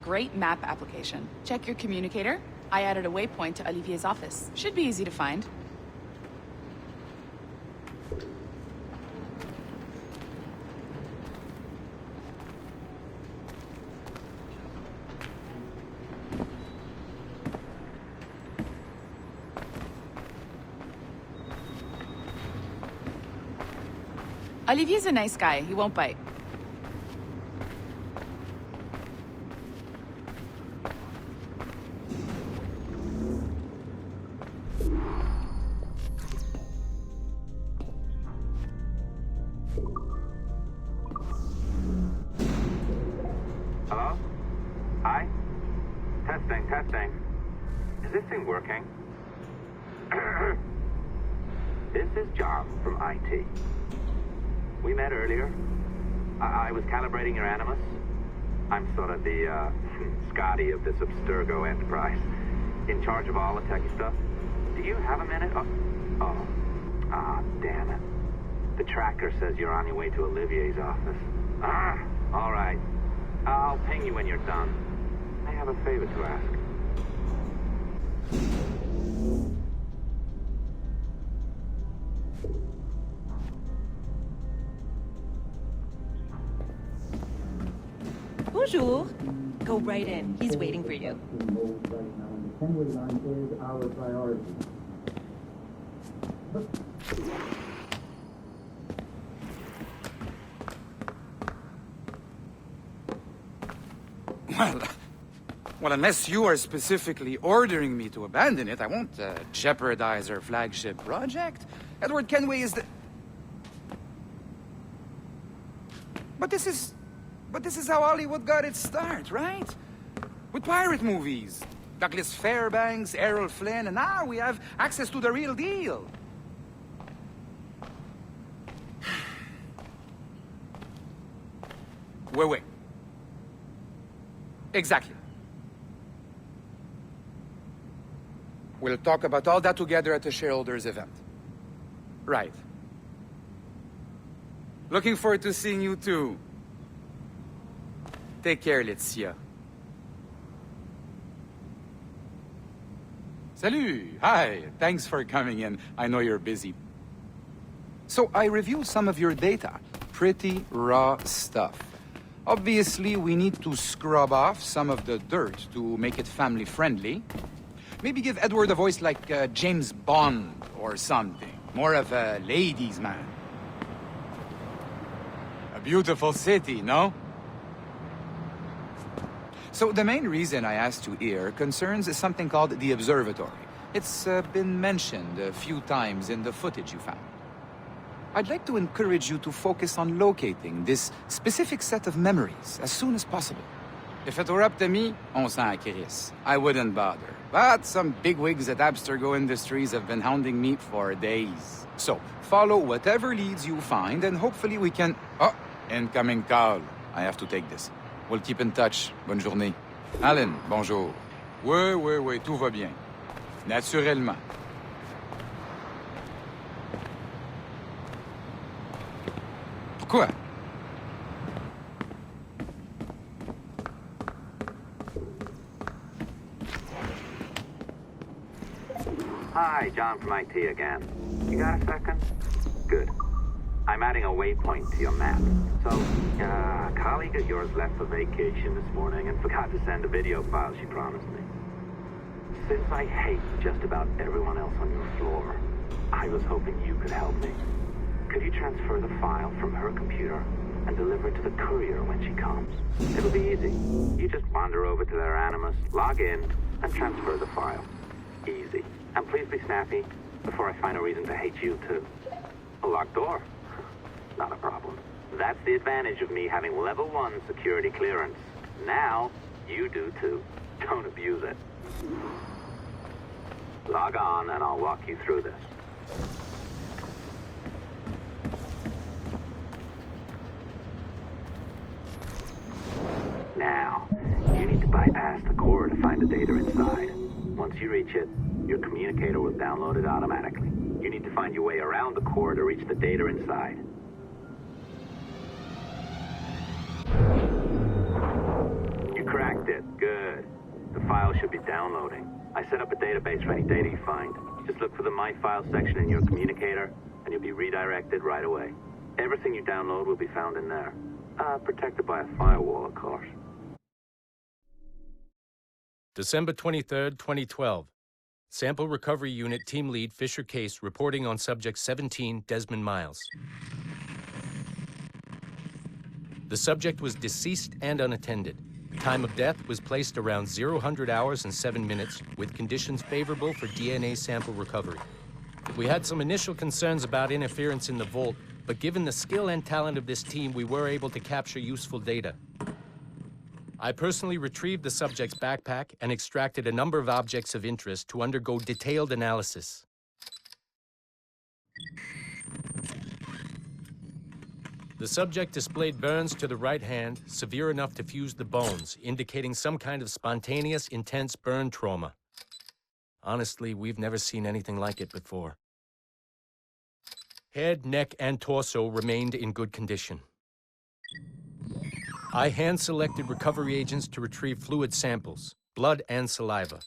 Great map application. Check your communicator. I added a waypoint to Olivier's office. Should be easy to find. Olivier's a nice guy. He won't bite. Hello? Hi? Testing. Is this thing working? This is John from IT. We met earlier. I was calibrating your animus. I'm sort of the, Scotty of this Abstergo Enterprise. In charge of all the techie stuff. Do you have a minute? Damn it. The tracker says you're on your way to Olivier's office. All right. I'll ping you when you're done. I have a favor to ask. Bonjour. Go right in. He's waiting for you. The Kenway line is our priority. Well, unless you are specifically ordering me to abandon it, I won't jeopardize our flagship project. Edward Kenway is the... But this is how Hollywood got its start, right? With pirate movies. Douglas Fairbanks, Errol Flynn, and now we have access to the real deal. Wait. Exactly. We'll talk about all that together at the shareholders event. Right. Looking forward to seeing you too. Take care, Laetitia. Salut! Hi! Thanks for coming in. I know you're busy. So I reviewed some of your data. Pretty raw stuff. Obviously, we need to scrub off some of the dirt to make it family-friendly. Maybe give Edward a voice like James Bond or something. More of a ladies' man. A beautiful city, no? So the main reason I asked you here concerns something called the observatory. It's been mentioned a few times in the footage you found. I'd like to encourage you to focus on locating this specific set of memories as soon as possible. If it were up to me, on s'en crisse. I wouldn't bother. But some bigwigs at Abstergo Industries have been hounding me for days. So, follow whatever leads you find and hopefully we can... Oh, incoming call. I have to take this. We'll keep in touch. Bonne journée. Alan, bonjour. Oui, tout va bien. Naturellement. Pourquoi? Hi, John from IT again. You got a second? Good. I'm adding a waypoint to your map. So, a colleague of yours left for vacation this morning and forgot to send a video file she promised me. Since I hate just about everyone else on your floor, I was hoping you could help me. Could you transfer the file from her computer and deliver it to the courier when she comes? It'll be easy. You just wander over to their Animus, log in, and transfer the file. Easy. And please be snappy before I find a reason to hate you too. A locked door? Not a problem. That's the advantage of me having level 1 security clearance. Now, you do too. Don't abuse it. Log on and I'll walk you through this. Now, you need to bypass the core to find the data inside. Once you reach it, your communicator will download it automatically. You need to find your way around the core to reach the data inside. Your cracked it. Good. The file should be downloading. I set up a database for any data you find. Just look for the My Files section in your communicator, and you'll be redirected right away. Everything you download will be found in there. Protected by a firewall, of course. December 23rd, 2012. Sample Recovery Unit Team Lead Fisher Case reporting on Subject 17, Desmond Miles. The subject was deceased and unattended. Time of death was placed around 00 hours and 7 minutes, with conditions favorable for DNA sample recovery. We had some initial concerns about interference in the vault, but given the skill and talent of this team, we were able to capture useful data. I personally retrieved the subject's backpack and extracted a number of objects of interest to undergo detailed analysis. The subject displayed burns to the right hand, severe enough to fuse the bones, indicating some kind of spontaneous, intense burn trauma. Honestly, we've never seen anything like it before. Head, neck, and torso remained in good condition. I hand-selected recovery agents to retrieve fluid samples, blood and saliva.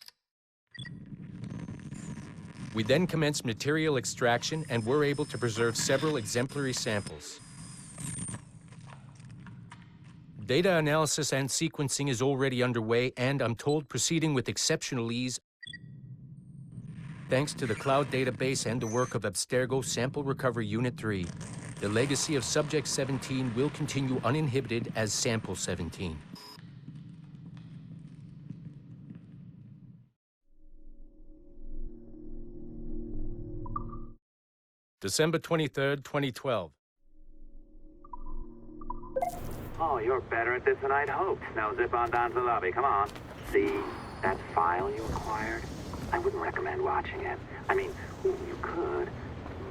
We then commenced material extraction and were able to preserve several exemplary samples. Data analysis and sequencing is already underway and, I'm told, proceeding with exceptional ease thanks to the cloud database and the work of Abstergo Sample Recovery Unit 3. The legacy of Subject 17 will continue uninhibited as Sample 17. December 23rd, 2012. Oh, you're better at this than I'd hoped. Now zip on down to the lobby. Come on. See that file you acquired? I wouldn't recommend watching it. I mean, you could,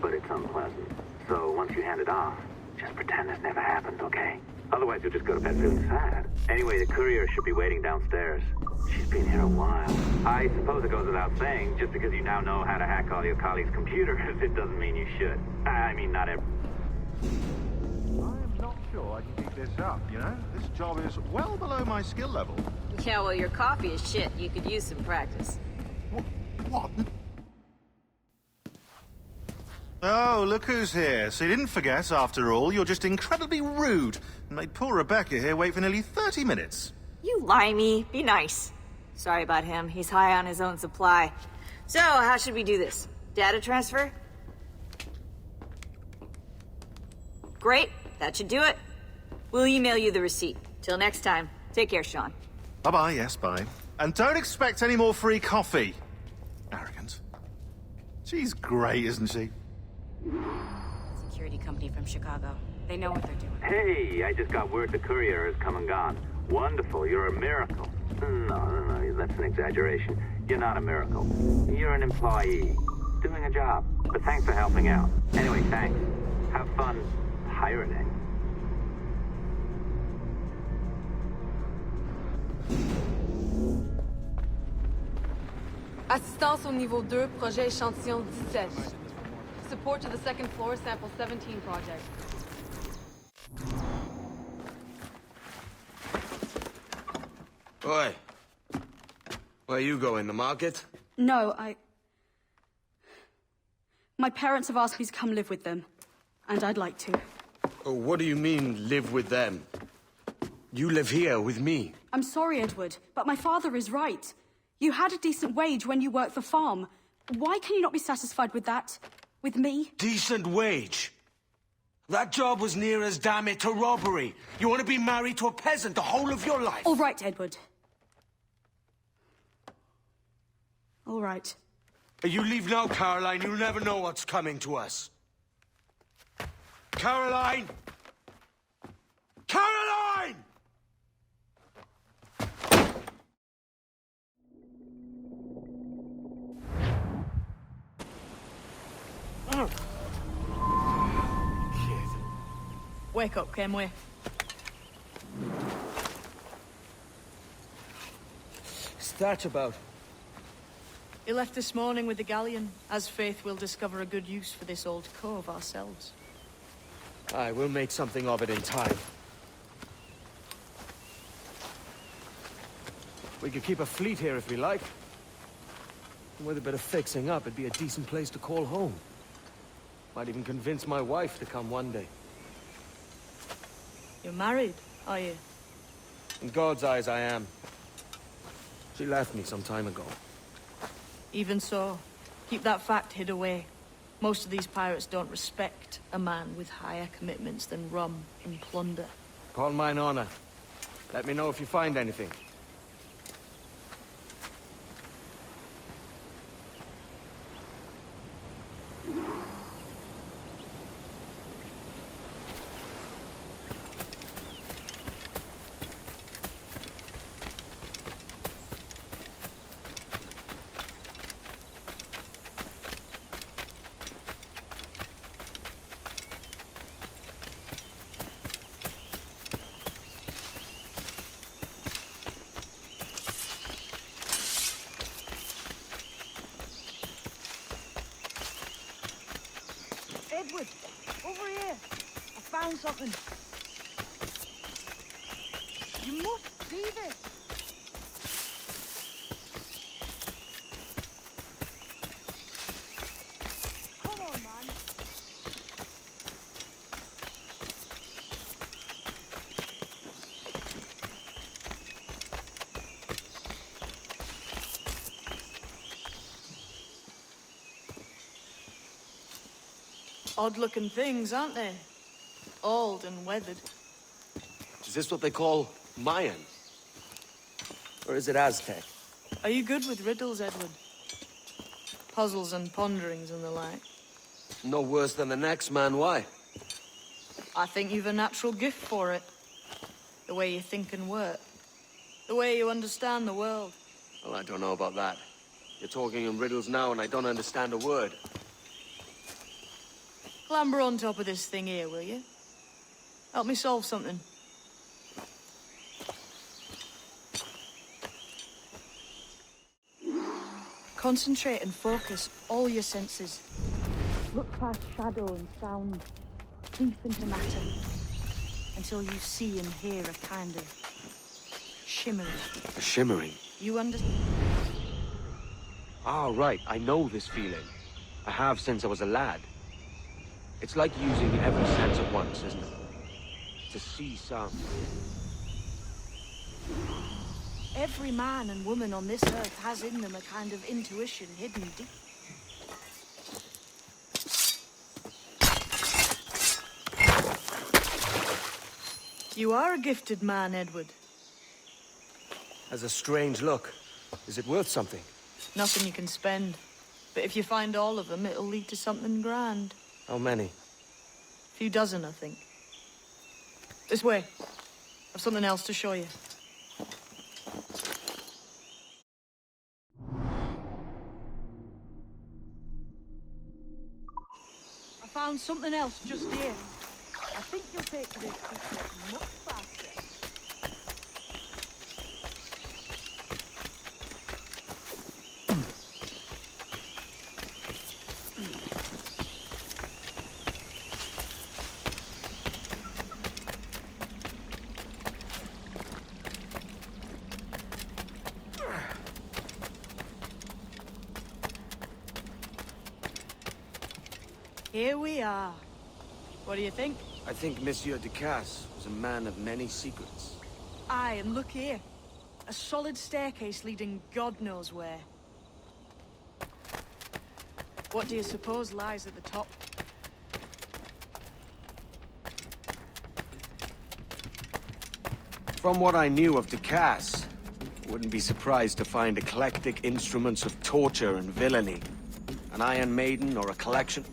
but it's unpleasant. So once you hand it off, just pretend this never happened, okay? Otherwise, you'll just go to bed feeling sad. Anyway, the courier should be waiting downstairs. She's been here a while. I suppose it goes without saying, just because you now know how to hack all your colleagues' computers, it doesn't mean you should. I mean, not every... I'm not sure I can keep this up, you know? This job is well below my skill level. Yeah, well, your coffee is shit. You could use some practice. What? Oh, look who's here. So you didn't forget, after all, you're just incredibly rude and made poor Rebecca here wait for nearly 30 minutes. You limey. Be nice. Sorry about him. He's high on his own supply. So, how should we do this? Data transfer? Great. That should do it. We'll email you the receipt. Till next time. Take care, Sean. Bye-bye, yes, bye. And don't expect any more free coffee. Arrogant. She's great, isn't she? Security company from Chicago. They know what they're doing. Hey, I just got word the courier has come and gone. Wonderful, you're a miracle. No, that's an exaggeration. You're not a miracle. You're an employee, doing a job. But thanks for helping out. Anyway, thanks. Have fun pirating. Assistance au niveau 2, projet échantillon 17. Support to the second floor, sample 17 project. Oi. Where you going, the market? No, my parents have asked me to come live with them, and I'd like to. Oh, what do you mean, live with them? You live here with me. I'm sorry, Edward, but my father is right. You had a decent wage when you worked the farm. Why can you not be satisfied with that? With me? Decent wage? That job was near as damn it to robbery. You want to be married to a peasant the whole of your life? All right, Edward. All right. You leave now, Caroline. You'll never know what's coming to us. Caroline! Caroline! Wake up, Kenway. What's that about? He left this morning with the galleon. As faith, we'll discover a good use for this old cove ourselves. Aye, we'll make something of it in time. We could keep a fleet here if we like. And with a bit of fixing up, it'd be a decent place to call home. Might even convince my wife to come one day. You're married, are you? In God's eyes, I am. She left me some time ago. Even so, keep that fact hid away. Most of these pirates don't respect a man with higher commitments than rum and plunder. Call mine honor. Let me know if you find anything. Edward, over here. I found something. You must see this. Come on, man. Odd-looking things, aren't they? Old and weathered. Is this what they call Mayan? Or is it Aztec? Are you good with riddles, Edward? Puzzles and ponderings and the like? No worse than the next man, why? I think you've a natural gift for it. The way you think and work. The way you understand the world. Well, I don't know about that. You're talking in riddles now and I don't understand a word. Clamber on top of this thing here, will you? Help me solve something. Concentrate and focus all your senses. Look past shadow and sound, deep into matter, until you see and hear a kind of shimmering. A shimmering? You understand? Ah, right. I know this feeling. I have since I was a lad. It's like using every sense at once, isn't it? To see sound. Every man and woman on this earth has in them a kind of intuition hidden deep. You are a gifted man, Edward. Has a strange look. Is it worth something? Nothing you can spend. But if you find all of them, it'll lead to something grand. How many? A few dozen, I think. This way. I've something else to show you. I found something else just here. I think you'll take to this process much faster. Here we are. What do you think? I think Monsieur Ducasse was a man of many secrets. Aye, and look here. A solid staircase leading God knows where. What do you suppose lies at the top? From what I knew of Ducasse, I wouldn't be surprised to find eclectic instruments of torture and villainy. An Iron Maiden or a collection.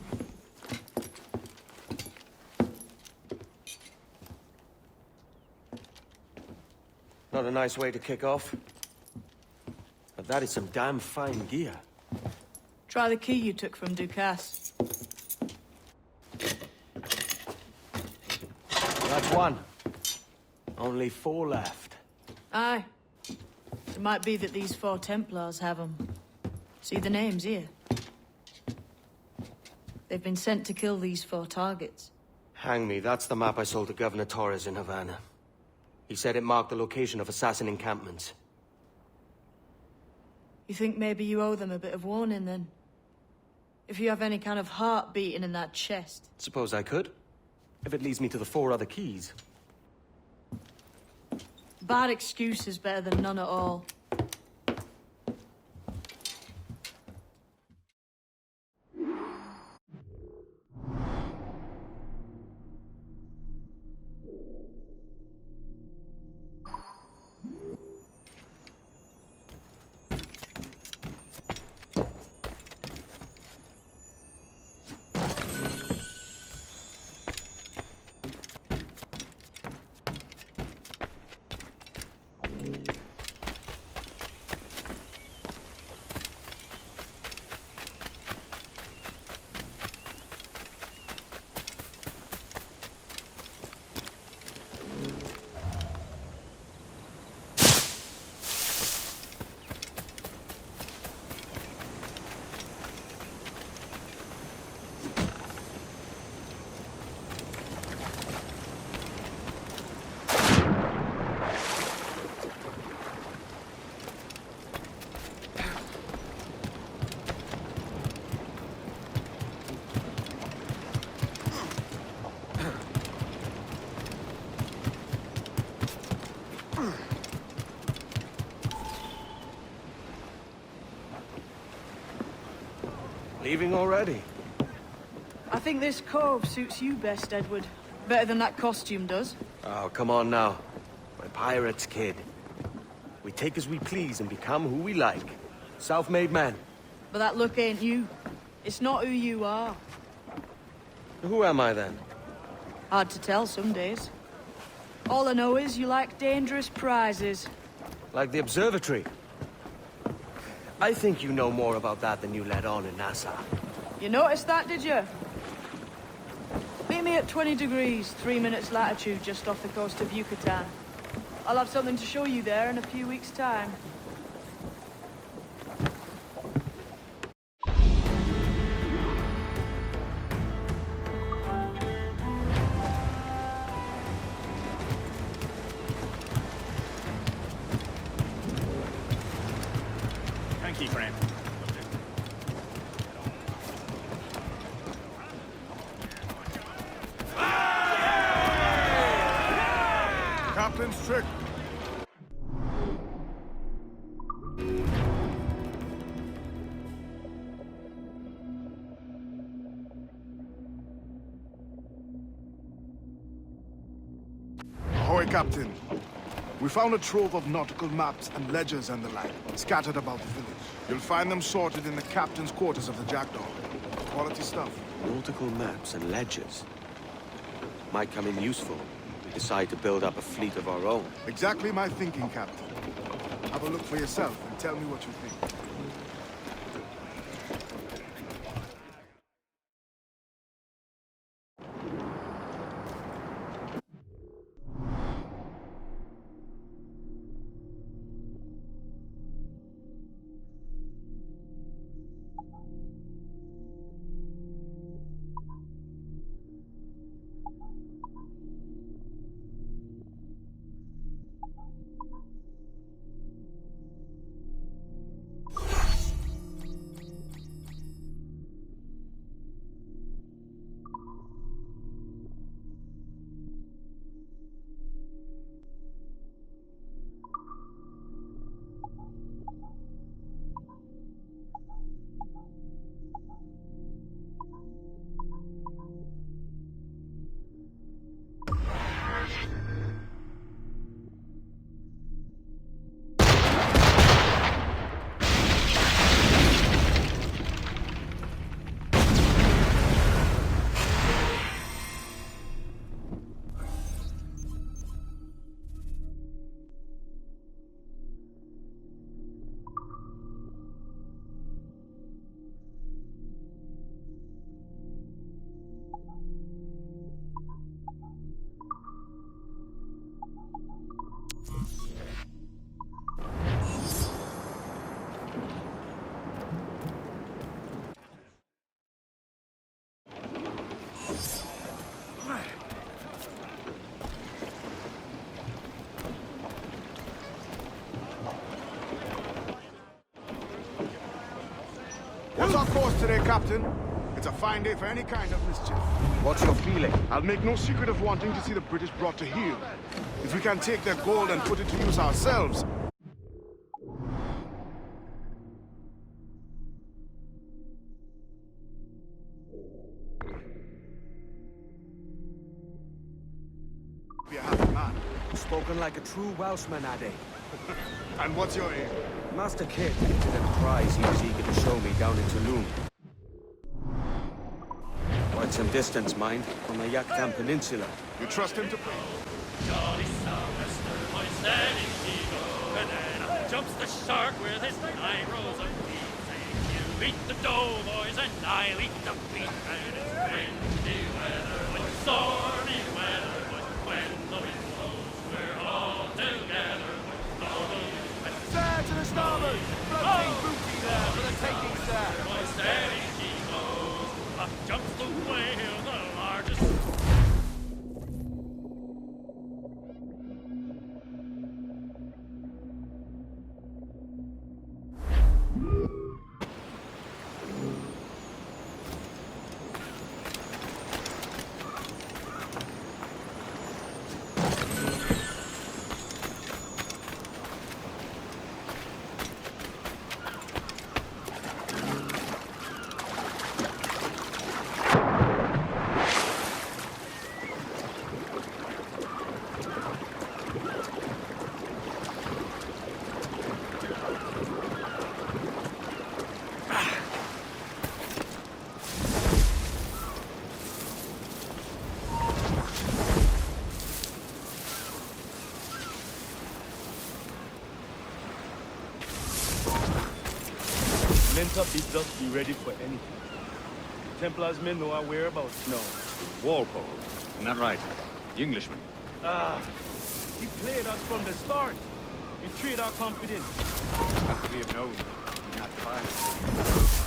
Not a nice way to kick off. But that is some damn fine gear. Try the key you took from Ducasse. That's one. Only 4 left. Aye. It might be that these 4 Templars have them. See the names here? They've been sent to kill these 4 targets. Hang me, that's the map I sold to Governor Torres in Havana. He said it marked the location of assassin encampments. You think maybe you owe them a bit of warning, then? If you have any kind of heart beating in that chest. Suppose I could? If it leads me to the 4 other keys. Bad excuse is better than none at all. Leaving already? I think this cove suits you best, Edward. Better than that costume does. Oh, come on now. My pirate's kid. We take as we please and become who we like. Self-made men. But that look ain't you. It's not who you are. Who am I then? Hard to tell some days. All I know is you like dangerous prizes. Like the observatory. I think you know more about that than you let on in Nassau. You noticed that, did you? Meet me at 20 degrees, 3 minutes latitude just off the coast of Yucatan. I'll have something to show you there in a few weeks' time. Thank you, friend. Captain's trick. Ahoy, Captain. We found a trove of nautical maps and ledgers and the like, scattered about the village. You'll find them sorted in the captain's quarters of the Jackdaw. Quality stuff. Nautical maps and ledgers. Might come in useful. We decide to build up a fleet of our own. Exactly my thinking, Captain. Have a look for yourself and tell me what you think. What's our course today, Captain? It's a fine day for any kind of mischief. What's your feeling? I'll make no secret of wanting to see the British brought to heel. If we can take their gold and put it to use ourselves. Be a happy man. Spoken like a true Welshman, Ade. And what's your aim? Master Kit hinted at a prize he was eager to show me down in Tulum. Quite some distance, mind, from the Haytham Peninsula. You trust him to play? Jumps the shark with his 9 rows of teeth. You eat the dough, boys, and I'll eat the beef. And it's windy weather, with stormy weather, when the wind blows, we're all together. Sir, to the starboard! Floating booty there for the taking, sir! Steady she goes, up jumps the whale, the largest. Up bids us be ready for anything. Templars men know our whereabouts. No. Walpole, isn't that right? The Englishman. He played us from the start. He betrayed our confidence. How could we have known? Not fine.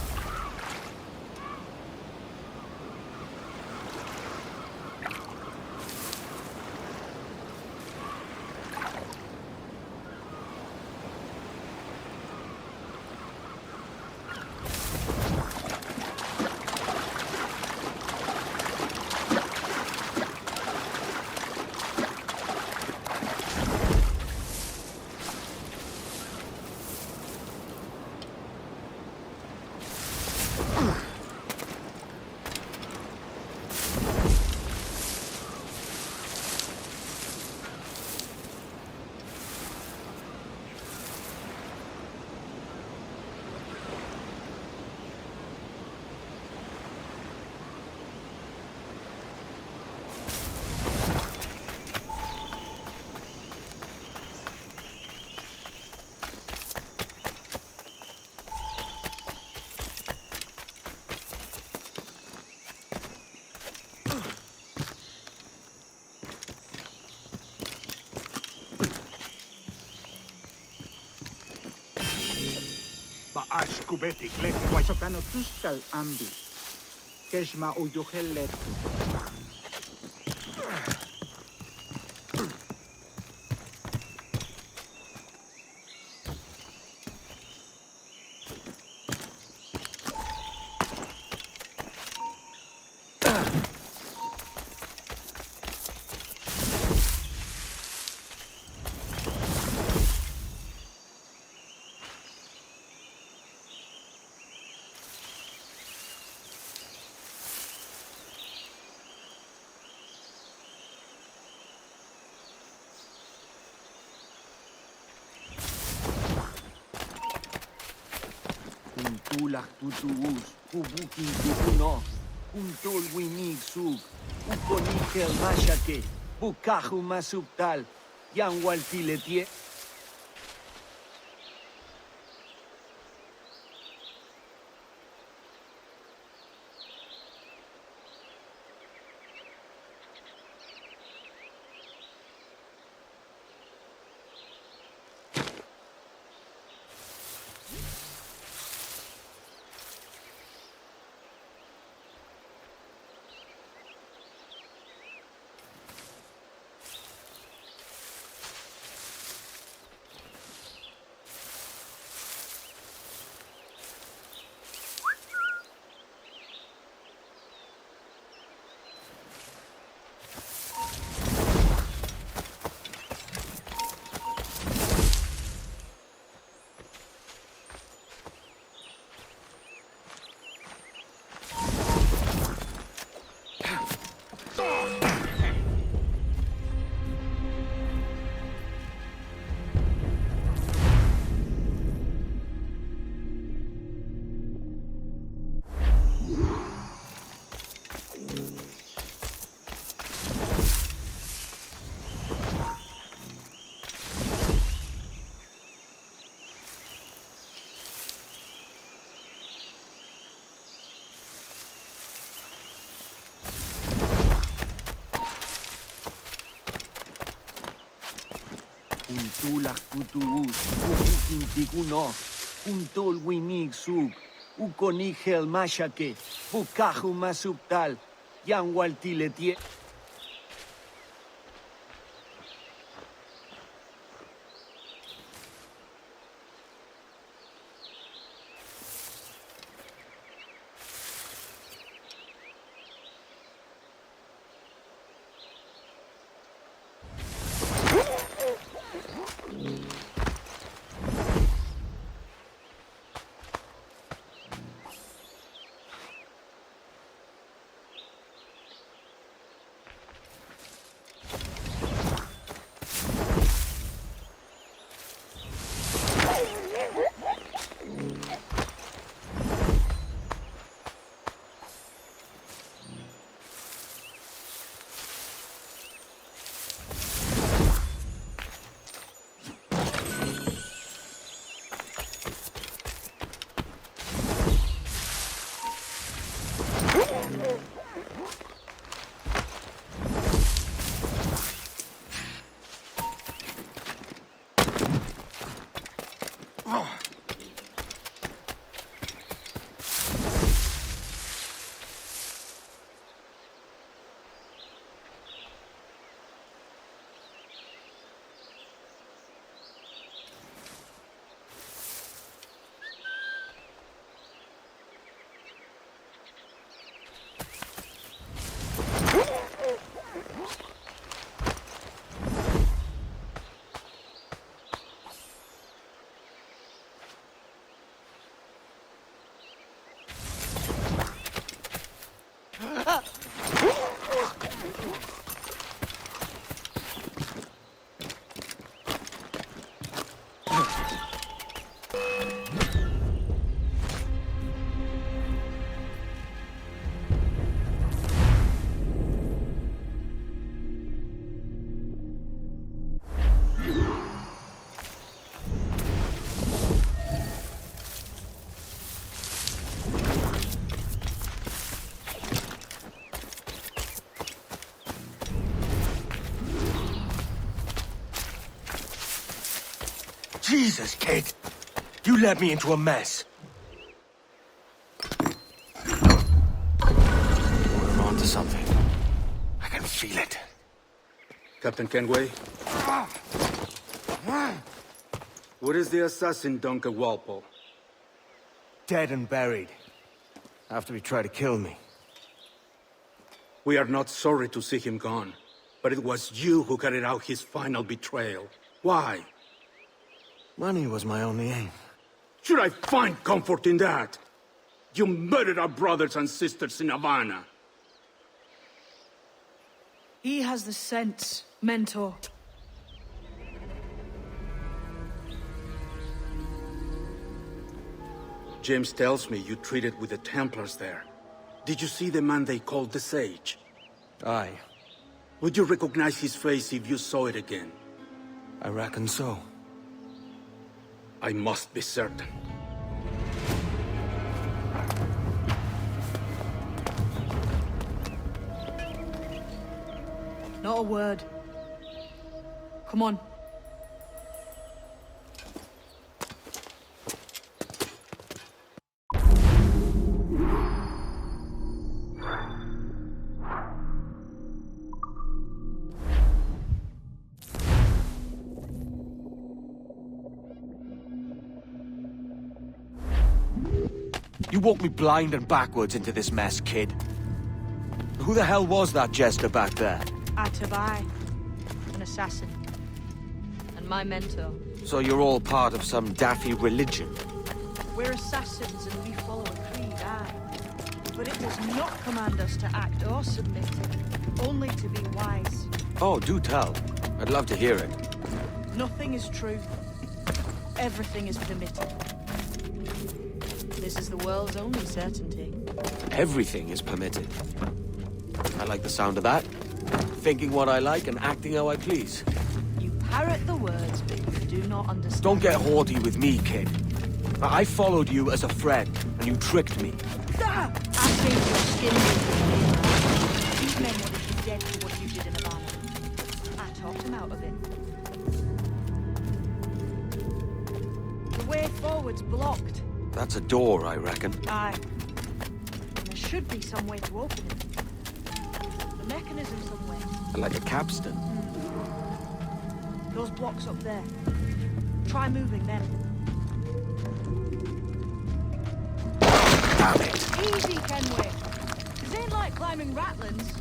Ashkubetik let Waisokano Tuskal Ambi. Keshma Uyohelet. Tulak tutuus, kubukin tutuno, untol winig sug, uponikel mashake, bukahu masuptal, yang waltiletie. futuus, ukintikunok, untol winig sug, ukonigel mashake, bukaju masuptal, yanwaltiletie. Jesus, kid! You led me into a mess. We're on to something. I can feel it. Captain Kenway? Where is the assassin, Duncan Walpole? Dead and buried. After he tried to kill me. We are not sorry to see him gone, but it was you who carried out his final betrayal. Why? Money was my only aim. Should I find comfort in that? You murdered our brothers and sisters in Havana. He has the sense, Mentor. James tells me you treated with the Templars there. Did you see the man they called the Sage? Aye. Would you recognize his face if you saw it again? I reckon so. I must be certain. Not a word. Come on. You walked me blind and backwards into this mess, kid. Who the hell was that jester back there? Atabai, an assassin. And my mentor. So you're all part of some daffy religion? We're assassins and we follow a creed, aye. But it does not command us to act or submit, only to be wise. Oh, do tell. I'd love to hear it. Nothing is true. Everything is permitted. This is the world's only certainty. Everything is permitted. I like the sound of that. Thinking what I like and acting how I please. You parrot the words, but you do not understand. Don't get haughty with me, kid. I followed you as a friend, and you tricked me. I saved your skin. These men wanted you dead for what you did in Havana. I talked him out of it. forward's blocked. That's a door, I reckon. Aye. There should be some way to open it. The mechanism somewhere. Like a capstan. Those blocks up there. Try moving them. Damn it! Easy, Kenway. This ain't like climbing Ratlins.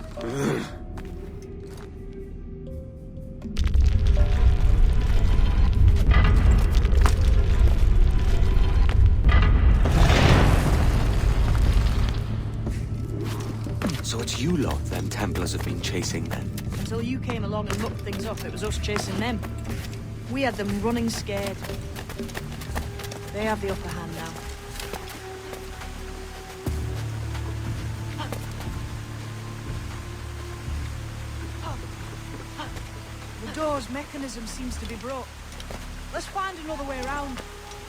So it's you lot them Templars have been chasing then? Until you came along and mucked things up, it was us chasing them. We had them running scared. They have the upper hand now. The door's mechanism seems to be broke. Let's find another way around.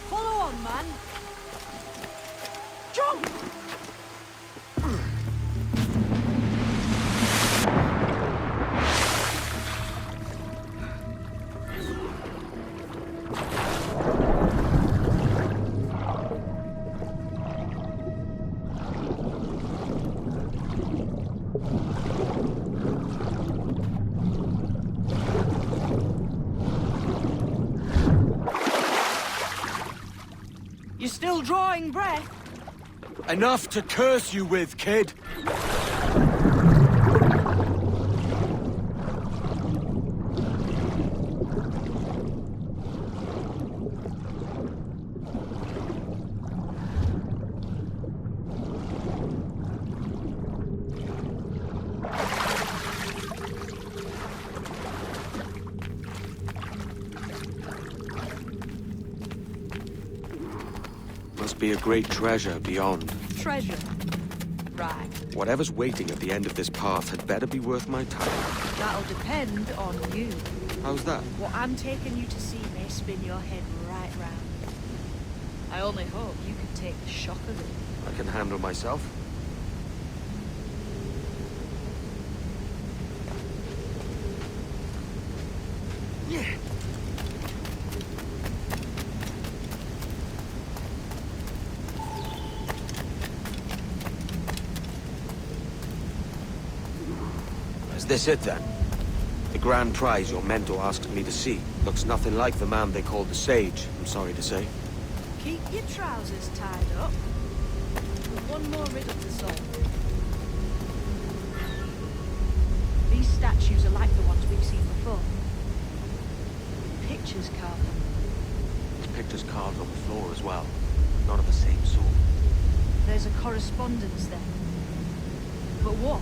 Follow on, man. Jump! You're still drawing breath? Enough to curse you with, kid! Must be a great treasure beyond. Treasure. Right. Whatever's waiting at the end of this path had better be worth my time. That'll depend on you. How's that? What I'm taking you to see may spin your head right round. I only hope you can take the shock of it. I can handle myself. Yeah. Is this it then? The grand prize your mentor asked me to see. Looks nothing like the man they called the Sage, I'm sorry to say. Keep your trousers tied up. We've one more riddle to solve. These statues are like the ones we've seen before. Pictures carved on them. There's pictures carved on the floor as well. Not of the same sort. There's a correspondence there. But what?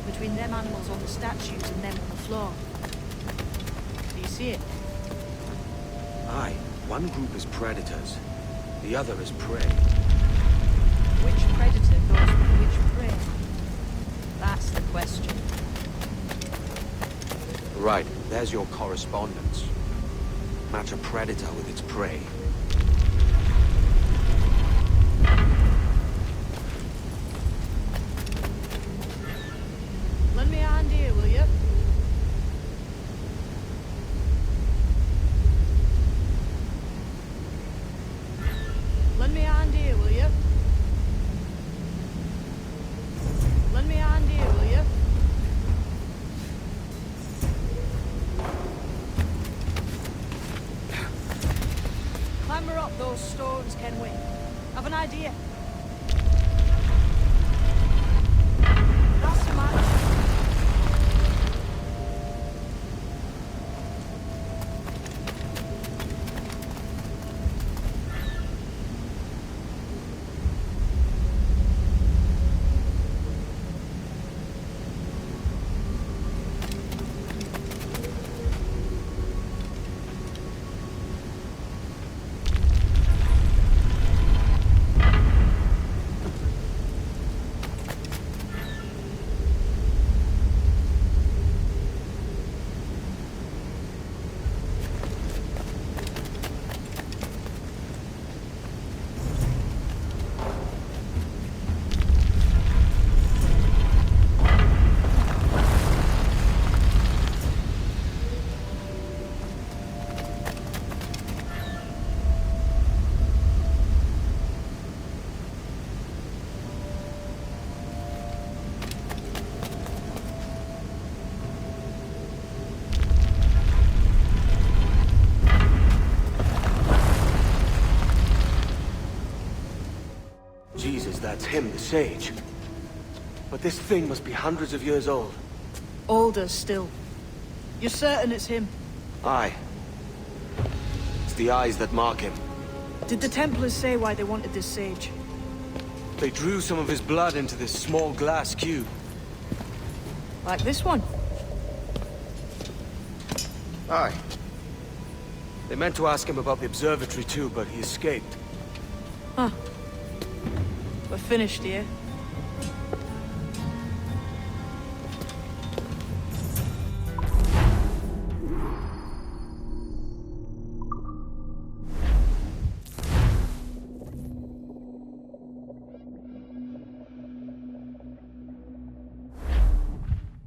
Between them animals on the statues and them on the floor. Do you see it? Aye, one group is predators, the other is prey. Which predator goes with which prey? That's the question. Right, there's your correspondence. Match a predator with its prey. Lend me a hand here, will you? Lend me a hand here, will you? Lend me a hand here, will you? Clamber up those stones, Kenway. Have an idea. That's the man. him, the sage. But this thing must be hundreds of years old. Older still. You're certain it's him? Aye. It's the eyes that mark him. Did the Templars say why they wanted this sage? They drew some of his blood into this small glass cube. Like this one? Aye. They meant to ask him about the observatory too, but he escaped. Huh. We're finished here.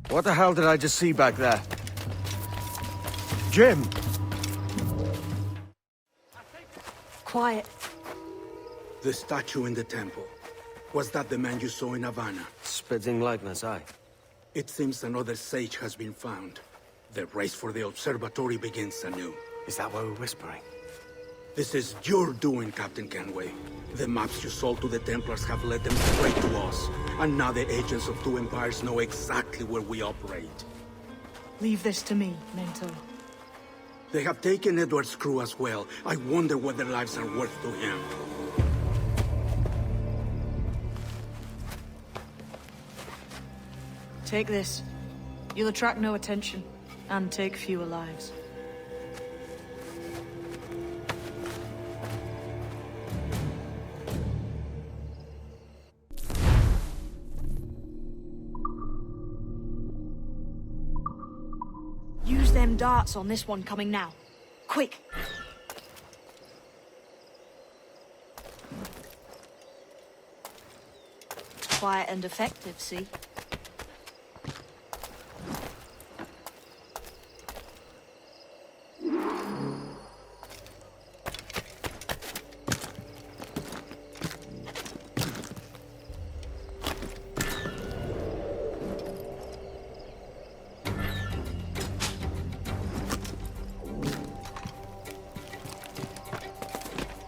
What the hell did I just see back there? Jim! Quiet. The statue in the temple. Was that the man you saw in Havana? Spitting likeness, aye. It seems another sage has been found. The race for the observatory begins anew. Is that why we're whispering? This is your doing, Captain Kenway. The maps you sold to the Templars have led them straight to us. And now the agents of two empires know exactly where we operate. Leave this to me, Mentor. They have taken Edward's crew as well. I wonder what their lives are worth to him. Take this. You'll attract no attention, and take fewer lives. Use them darts on this one coming now. Quick! It's quiet and effective, see?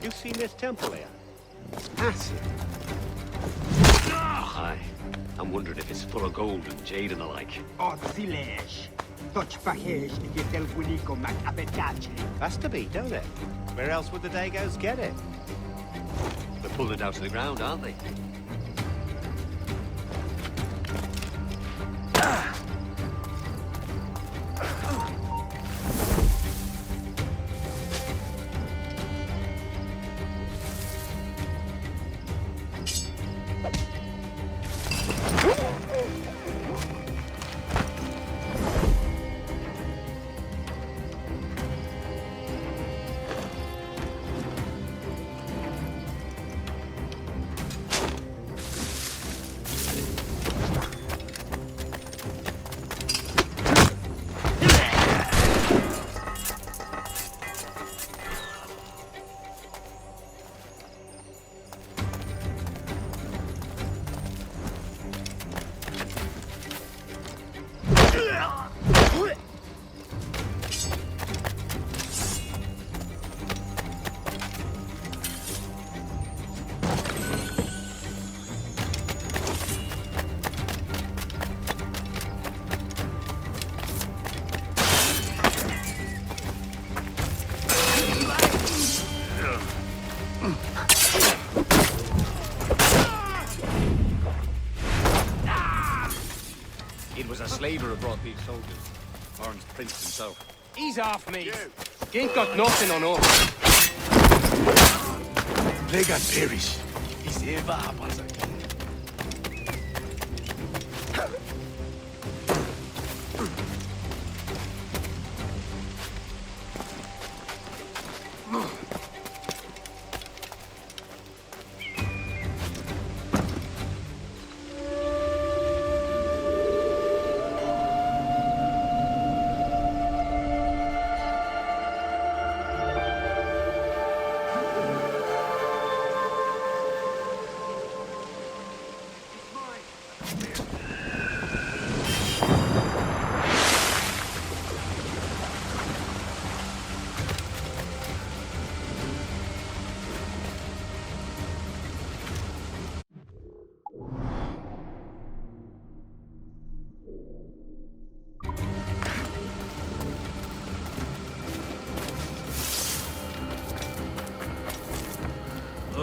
You seen this temple here? Massive. Aye. I'm wondering if it's full of gold and jade and the like. Has to be, don't it? Where else would the Dagos get it? They're pulling it down to the ground, aren't they? It was a slaver who brought these soldiers. Orange Prince himself. Ease off me! You ain't got nothing on us. They got perished. He's here, happens again.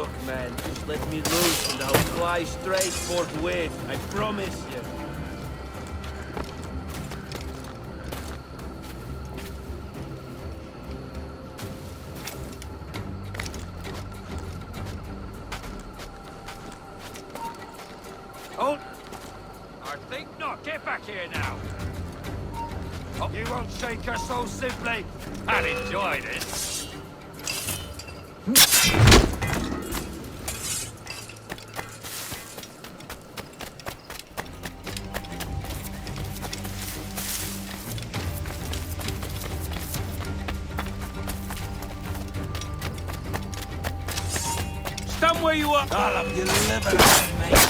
Look, man, just let me loose and I'll fly straight forthwith. I promise you. Oh! I think not. Get back here now. Oh, you won't shake us so simply. I'll enjoy this. Stand where you are. I'll have you living on, mate.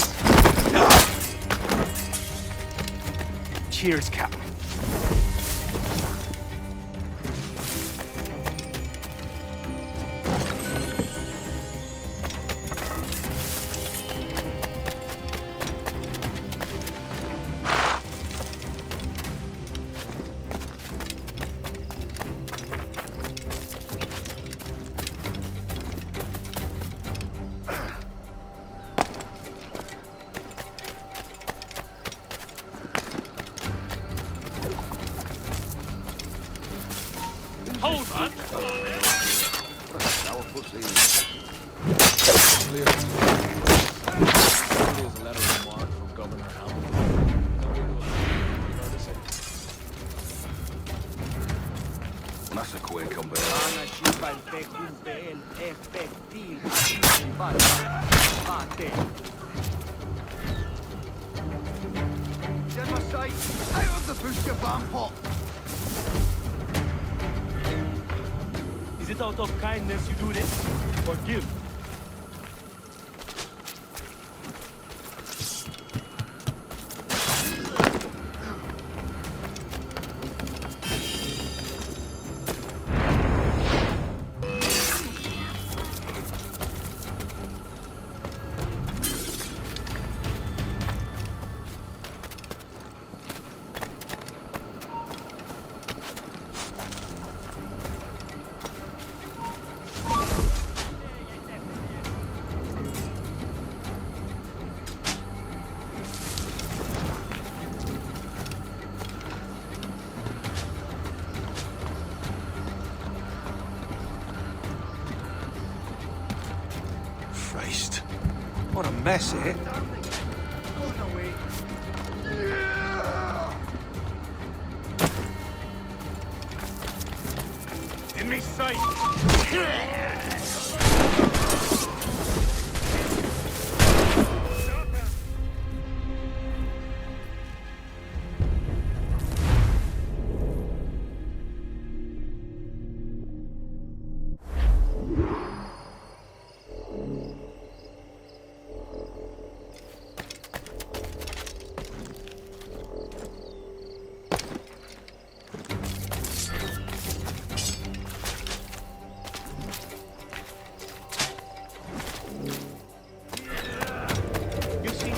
Cheers, Captain. Hold on. There's a letter of marque from Governor Get my sight out of the bush, you vampot! Is it out of kindness you do this? Forgive. Christ. What a mess here. In me sight.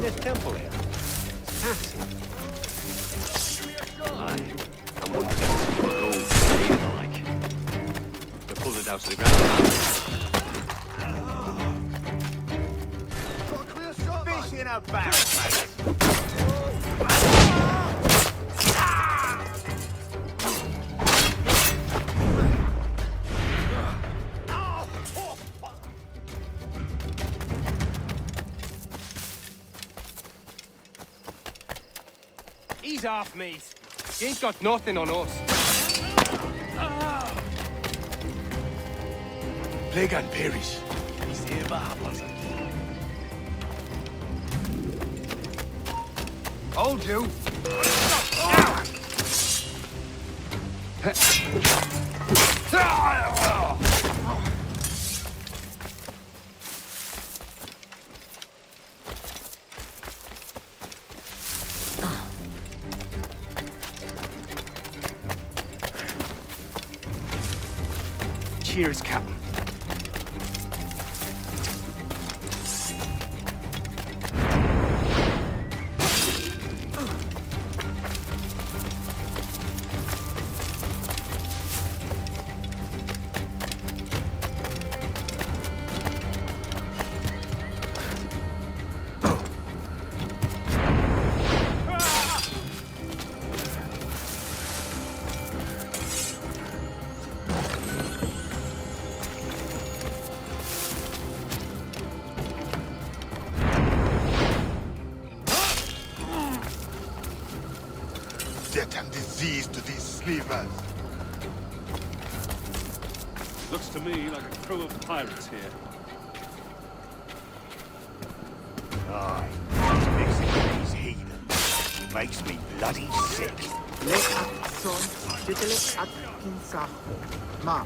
This temple here. Massive. I wonder if it's gold like. They pulled it out to the ground. Fish in a barrel, mate. Ease off, mate. You ain't got nothing on us. Plague and perish. He's ever happens. Hold you. Cheers, Captain. disease to these slavers. Looks to me like a crew of pirates here. Aye, mixing with these heathens makes me bloody sick. Let at son, diddle at insacho. Ma.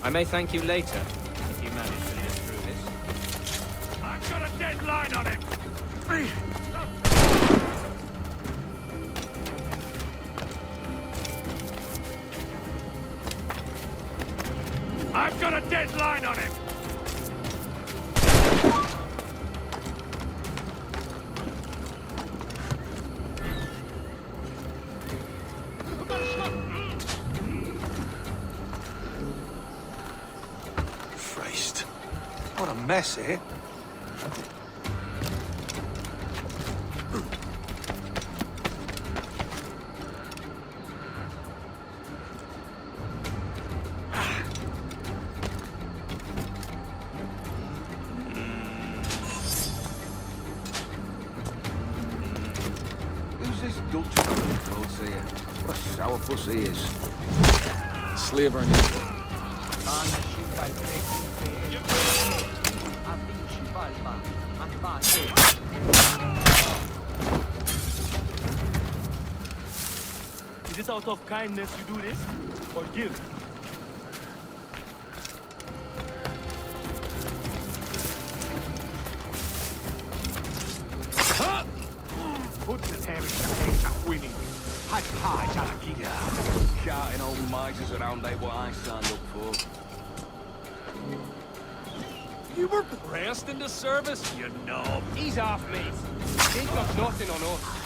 I may thank you later, if you manage to live through this. I've got a deadline on him! I've got a deadline on him! Christ. What a mess here. Who's this Dutch fellow here? What a sourpuss he is. Slaver and evil. Is this out of kindness you do this? Or give? Put the terrorists at winning. Had pie, Jalakida. Shouting old misers around ain't what I signed up for. You were pressed into service, you knob. He's off, mate. Ain't got nothing on us.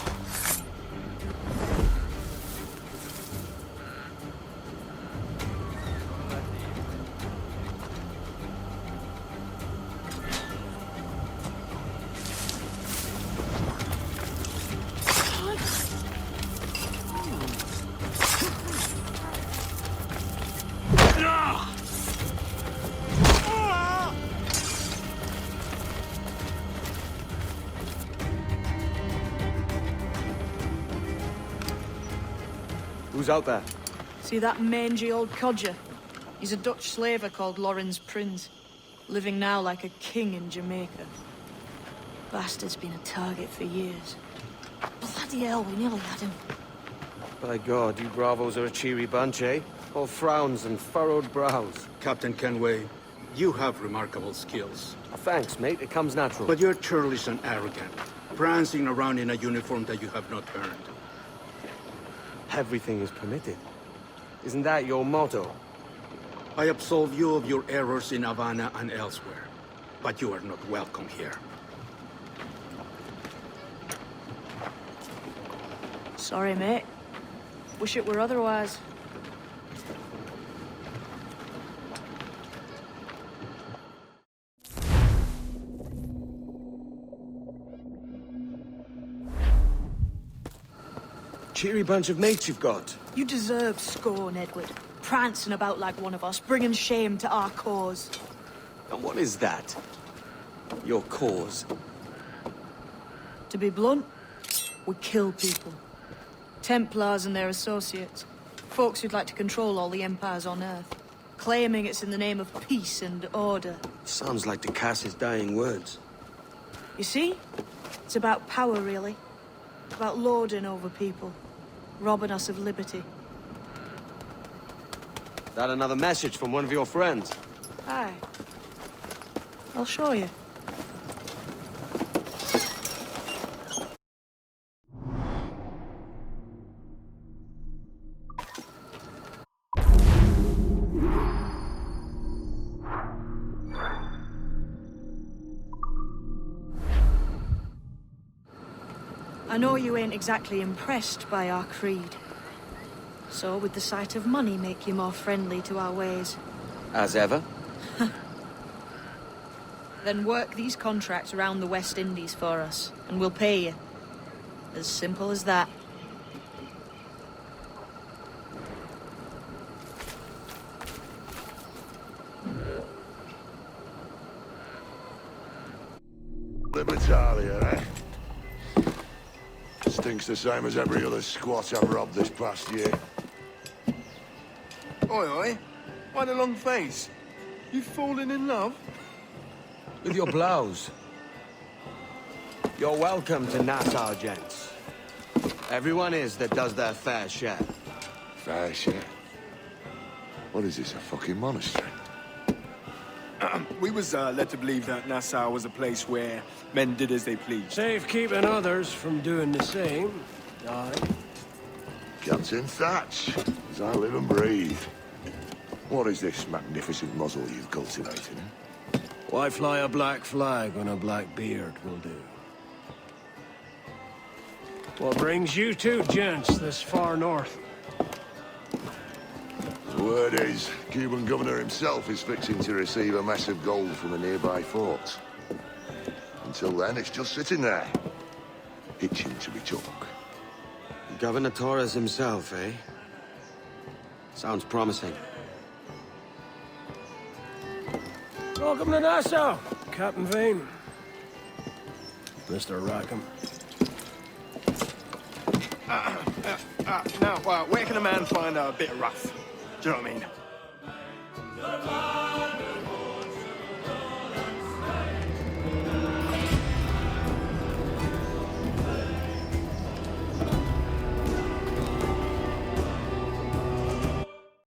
Who's out there? See that mangy old codger? He's a Dutch slaver called Lawrence Prince, living now like a king in Jamaica. Bastard's been a target for years. Bloody hell, we nearly had him. By God, you bravos are a cheery bunch, eh? All frowns and furrowed brows. Captain Kenway, you have remarkable skills. Thanks, mate. It comes natural. But you're churlish and arrogant, prancing around in a uniform that you have not earned. Everything is permitted. Isn't that your motto? I absolve you of your errors in Havana and elsewhere, but you are not welcome here. Sorry, mate. Wish it were otherwise. Cheery bunch of mates you've got. You deserve scorn, Edward. Prancing about like one of us, bringing shame to our cause. And what is that? Your cause? To be blunt, we kill people. Templars and their associates. Folks who'd like to control all the empires on Earth. Claiming it's in the name of peace and order. Sounds like Ducass's dying words. You see? It's about power, really. About lording over people. Robbing us of liberty. That another message from one of your friends? Aye. I'll show you. I know you ain't exactly impressed by our creed. So would the sight of money make you more friendly to our ways? As ever. Then work these contracts around the West Indies for us, and we'll pay you. As simple as that. Libertalia, eh? Stinks the same as every other squat I've robbed this past year. Oi, oi. Why the long face? You fallen in love? With your blouse. You're welcome to Nassau, gents. Everyone is that does their fair share. Fair share? What is this, a fucking monastery? We was led to believe that Nassau was a place where men did as they pleased. Safe keeping others from doing the same. Aye. Captain Thatch, as I live and breathe. What is this magnificent muzzle you've cultivated? Why fly a black flag when a black beard will do? What brings you two gents this far north? The word is, Cuban governor himself is fixing to receive a mess of gold from a nearby fort. Until then, it's just sitting there, itching to be took. Governor Torres himself, eh? Sounds promising. Welcome to Nassau, Captain Vane. Mr. Rackham. Now, where can a man find a bit rough? Do you know what I mean?